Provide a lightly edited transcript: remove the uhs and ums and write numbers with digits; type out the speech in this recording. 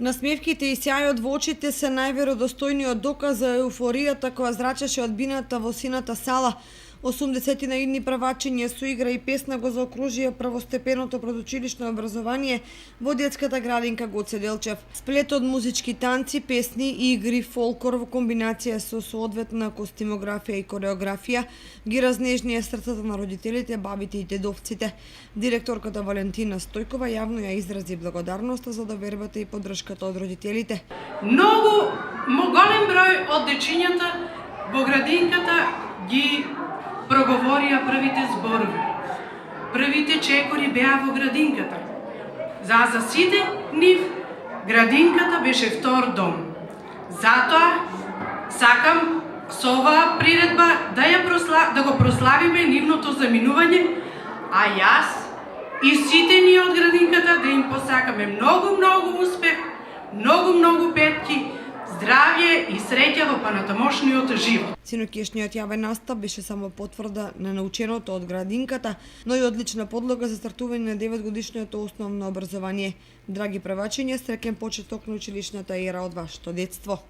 Насмевките и сјајот во очите се најверодостојниот доказ за еуфоријата која зрачеше одбината во сината сала. 80 наидни правачиња со игра и песна го заокружија првостепеното предучилишно образование во детската градинка Гоце Делчев. Сплет од музички танци, песни, игри, фолклор во комбинација со соодветна костимографија и кореографија ги разнежнија срцата на родителите, бабите и дедовците. Директорката Валентина Стојкова јавно ја изрази благодарноста за довербата и поддршката од родителите. Многу голем број од дечињата во градинката ги проговорија првите зборови. Првите чекори беа во градинката. За сите нив градинката беше втор дом. Затоа сакам со оваа приредба да го прославиме нивното заминување, а јас и сите ние од градинката да им посакаме многу успех, многу петки, здравје и среќа во понатамошниот живот. Синоќешниот јавен настап беше само потврда на наученото од градинката, но и одлична подлога за стартување на 9-годишното основно образование. Драги правачиња, среќен почеток на училишната ера од вашето детство.